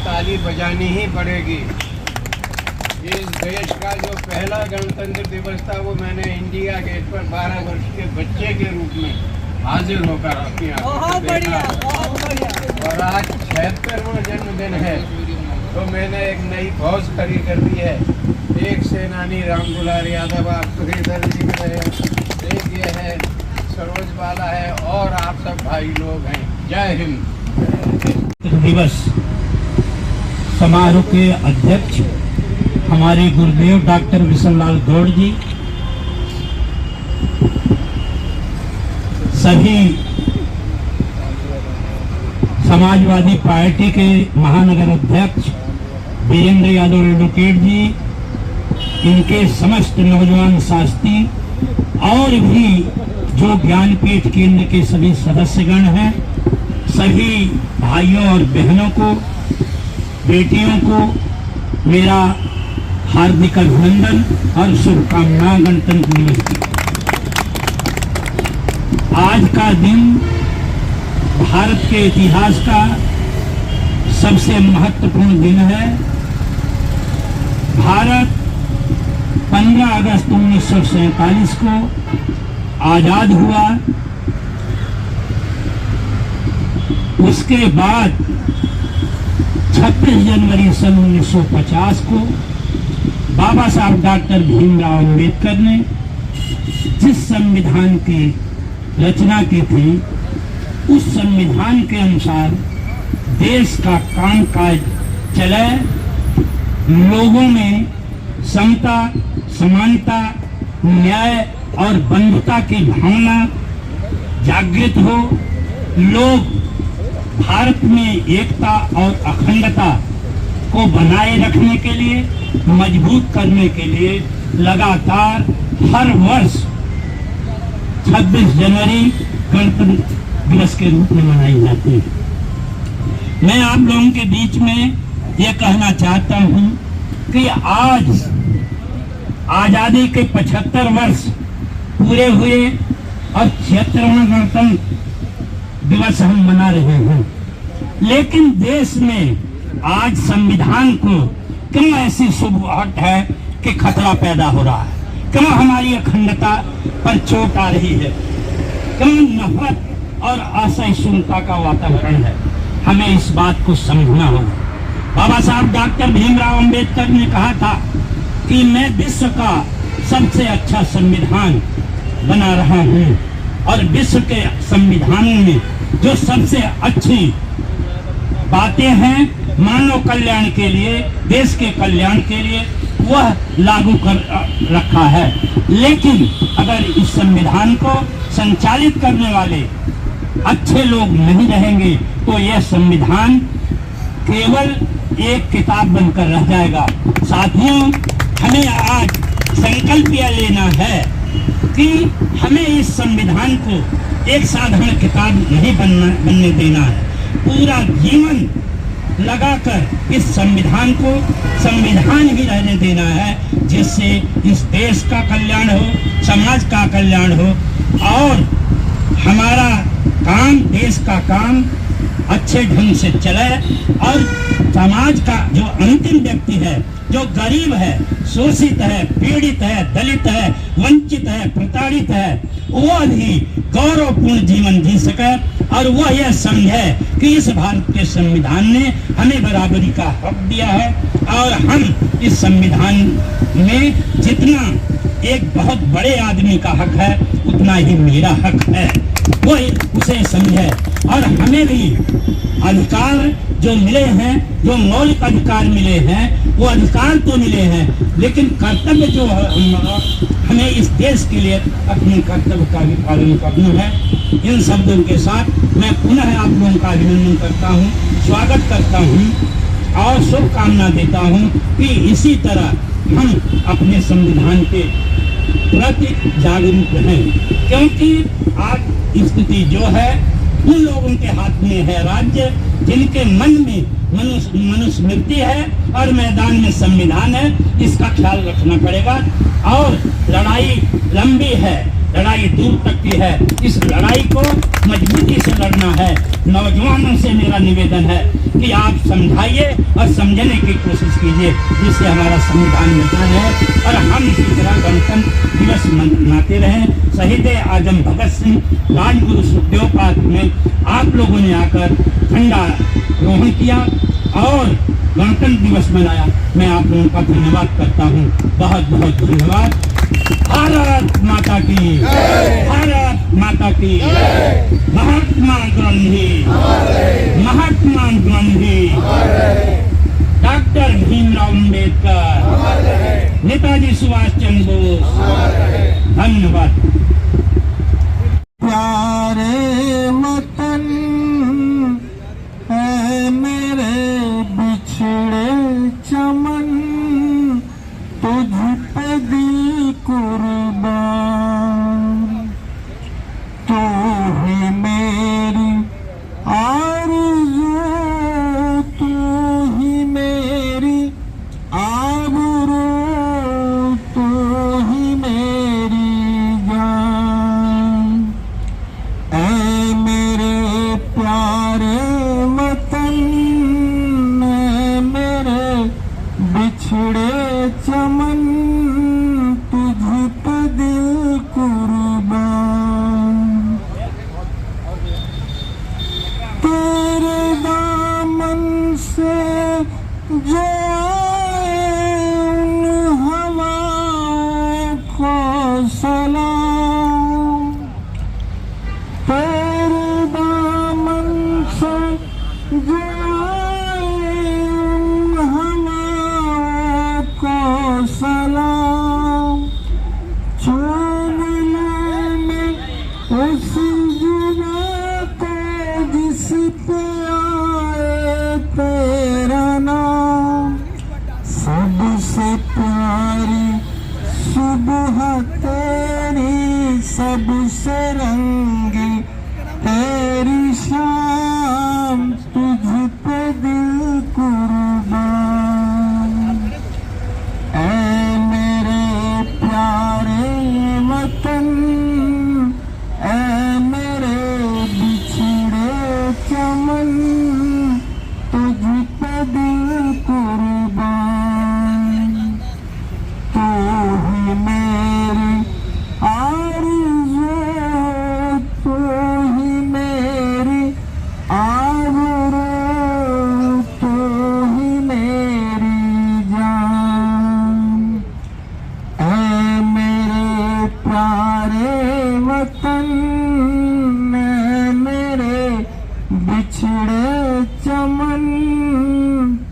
ताली बजानी ही पड़ेगी। इस देश का जो पहला गणतंत्र दिवस था वो मैंने इंडिया गेट पर 12 वर्ष के बच्चे के रूप में हाजिर होकर अपनी आंखों से देखा। और आज 76वां जन्मदिन है तो मैंने एक नई फौज खड़ी कर दी है। एक सेनानी राम दुलार यादव आप सुखीधर जी में रहे, एक ये है सरोज बाला है और आप सब भाई लोग हैं। जय हिंद। दिवस समारोह के अध्यक्ष हमारे गुरुदेव डॉक्टर विशन लाल गौड़ जी, सभी समाजवादी पार्टी के महानगर अध्यक्ष वीरेंद्र यादव एडवोकेट जी, इनके समस्त नौजवान साथी और भी जो ज्ञानपीठ केंद्र के सभी सदस्यगण हैं, सभी भाइयों और बहनों को, बेटियों को मेरा हार्दिक अभिनंदन और शुभकामनाएं गणतंत्र दिवस की। आज का दिन भारत के इतिहास का सबसे महत्वपूर्ण दिन है। भारत 15 अगस्त 1947 को आजाद हुआ। उसके बाद 26 जनवरी सन 1950 को बाबा साहब डॉक्टर भीमराव अम्बेडकर ने जिस संविधान की रचना की थी, उस संविधान के अनुसार देश का कामकाज चले, लोगों में समता, समानता, न्याय और बंधुता की भावना जागृत हो, लोग भारत में एकता और अखंडता को बनाए रखने के लिए, मजबूत करने के लिए लगातार हर वर्ष 26 जनवरी गणतंत्र दिवस के रूप में मनाई जाती है। मैं आप लोगों के बीच में ये कहना चाहता हूं कि आज आजादी के 75 वर्ष पूरे हुए और 76वां गणतंत्र दिवस हम मना रहे हैं, लेकिन देश में आज संविधान को क्यों ऐसी शुभहट है कि खतरा पैदा हो रहा है? क्यों हमारी अखंडता पर चोट आ रही है? क्यों नफरत और असहिष्णुता का वातावरण है? हमें इस बात को समझना होगा। बाबा साहब डॉक्टर भीमराव अम्बेडकर ने कहा था कि मैं विश्व का सबसे अच्छा संविधान बना रहा हूँ और विश्व के संविधानों में जो सबसे अच्छी बातें हैं मानव कल्याण के लिए, देश के कल्याण के लिए, वह लागू कर रखा है। लेकिन अगर इस संविधान को संचालित करने वाले अच्छे लोग नहीं रहेंगे तो यह संविधान केवल एक किताब बनकर रह जाएगा। साथियों, हमें आज संकल्प यह लेना है कि हमें इस संविधान को एक साधारण किताब नहीं बनने देना है। पूरा जीवन लगाकर इस संविधान को संविधान ही रहने देना है, जिससे इस देश का कल्याण हो, समाज का कल्याण हो और हमारा काम, देश का काम अच्छे ढंग से चले और समाज का जो अंतिम व्यक्ति है, जो गरीब है, शोषित है, पीड़ित है, दलित है, वंचित है, प्रताड़ित है, वह भी गौरवपूर्ण जीवन जी सके और वह यह समझे कि इस भारत के संविधान ने हमें बराबरी का हक दिया है और हम इस संविधान में जितना एक बहुत बड़े आदमी का हक है उतना ही मेरा हक है, वो उसे समझे। और हमें भी अधिकार जो मिले हैं, जो मौलिक अधिकार मिले हैं, वो अधिकार तो मिले हैं, लेकिन कर्तव्य जो हमें इस देश के लिए अपने कर्तव्य का भी पालन करना है। इन शब्दों के साथ मैं पुनः आप लोगों का अभिनंदन करता हूँ, स्वागत करता हूँ और शुभकामना देता हूँ कि इसी तरह हम अपने संविधान के प्रति जागरूक रहें, क्योंकि आज स्थिति जो है उन लोगों के हाथ में है राज्य जिनके मन में मनुस्मृति है और मैदान में संविधान है। इसका ख्याल रखना पड़ेगा और लड़ाई लंबी है लड़ाई दूर तक की है। इस लड़ाई को मजबूती से लड़ना है। नौजवानों से मेरा निवेदन है कि आप समझाइए और समझने की कोशिश कीजिए, जिससे हमारा संविधान मिलता रहे और हम इसी तरह गणतंत्र दिवस मनाते रहें। शहीद आजम भगत सिंह, राजगुरु सुखदेव पार्क में आप लोगों ने आकर झंडा रोहण किया और गणतंत्र दिवस मनाया। मैं आप लोगों का धन्यवाद करता हूँ। बहुत बहुत धन्यवाद। भारत माता की, भारत माता की। महात्मा गांधी, महात्मा गांधी, डॉक्टर भीमराव अम्बेडकर, नेताजी सुभाष चंद्र बोस। धन्यवाद। प्यारे वतन है मेरे बिछड़े चमन, तुझ पे दिल कुर्बान। तू ही मेरी आरज़ू, तू ही मेरी आबरू, तू ही मेरी जान। ऐ मेरे प्यारे वतन, ऐ मेरे बिछड़े चमन, तुझ पे दिल कुर्बान। तेरे दामन से जो आए उन हवाओं को सलाम। तेरे दामन से जो आए उन हवाओं को सलाम। चूम लेने उस जुबां को जिस पे आए तेरा नाम। सबसे प्यारी सुबह तेरी, सबसे रंगी तेरी शाम, तुझ पे दिल कुर्बान। ऐ मेरे प्यारे वतन, ऐ मेरे बिछड़े चमन, तुझ पे दिल कुर्बान। तू ही मेरी आरज़ू, तू ही मेरी आबरू, तू ही मेरी जान। ऐ मेरे प्यारे वतन, ऐ मेरे बिछड़े चमन,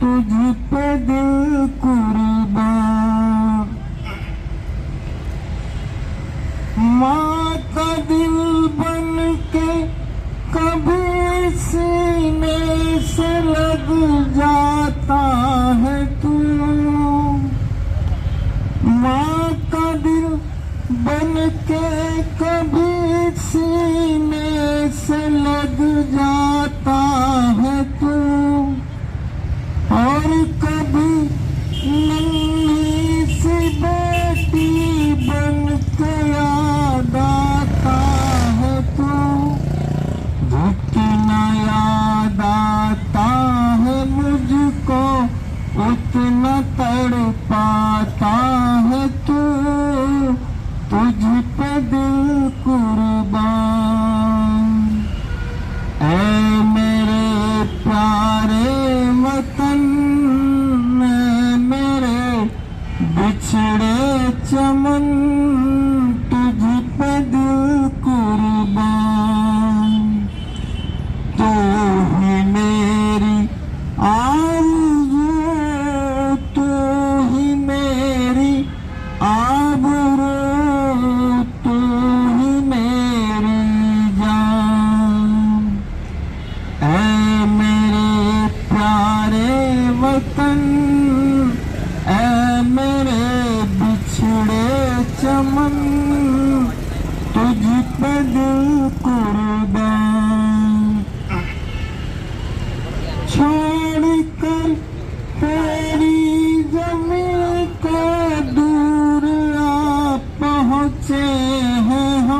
तुझ पे दिल कुर्बान। माँ का दिल बन के कभी सीने से लग जाता है तू। माँ का दिल बन के कभी सीने से लग जाता है तू, और कभी नन्ही सी बेटी बन के याद आता है तू। जितना याद आता है मुझको, उतना तड़पाता है तू, तुझ पे दिल कुर्बान। ऐ मेरे प्यारे वतन, ऐ मेरे बिछड़े चमन, तुझ पे दिल कुर्बान। तू ही मेरी आरज़ू, तू ही मेरी आबरू, तू ही मेरी जान। ऐ मेरे प्यारे वतन, ऐ मेरे बिछड़े चमन, तुझ पे दिल कुर्बान। छोड़ कर तेरी जमीन को दूर आ पहुँचे हैं हम।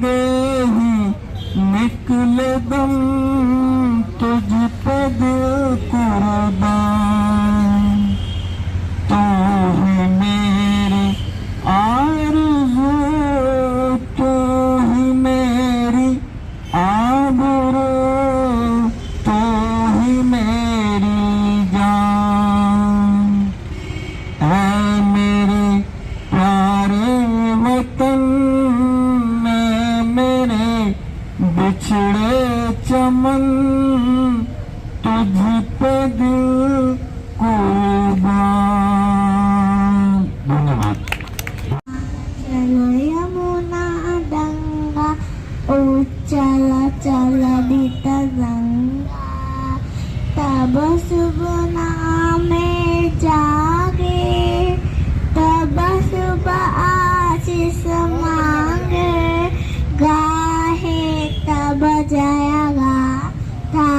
दे ही निकले दम तुझ पे दिल कुर्बान। तू ही मेरी आरज़ू, तू ही मेरी आबरू, तू ही मेरी जान। ऐ मेरे प्यारे वतन में मेरे बिछड़े चमन, तुझ पे दिल कुर्बान। धन्यवाद। चलो यमुना गंगा, ओ चला चला बीता गंगा, तब सुबह में जागे, तब सुबह आशीष मांगे, गाहे तब जया गाथा,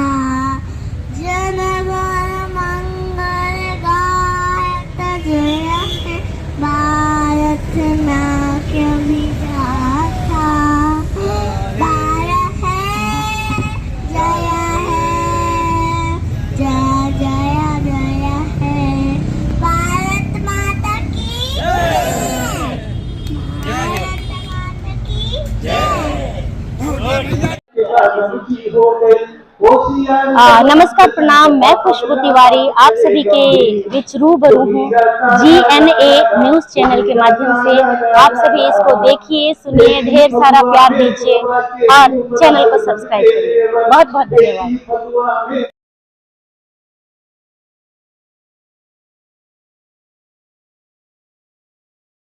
जन गण मंगल गायत जय है भारत नाट्य विधाता। भारत है जय है, जय जय जय है, भारत माता की भारत माता की नमस्कार, प्रणाम। मैं खुशबू तिवारी आप सभी के बीच रूबरू हूँ GNA न्यूज चैनल के माध्यम से। आप सभी इसको देखिए, सुनिए, ढेर सारा प्यार दीजिए और चैनल को सब्सक्राइब करिए। बहुत बहुत धन्यवाद।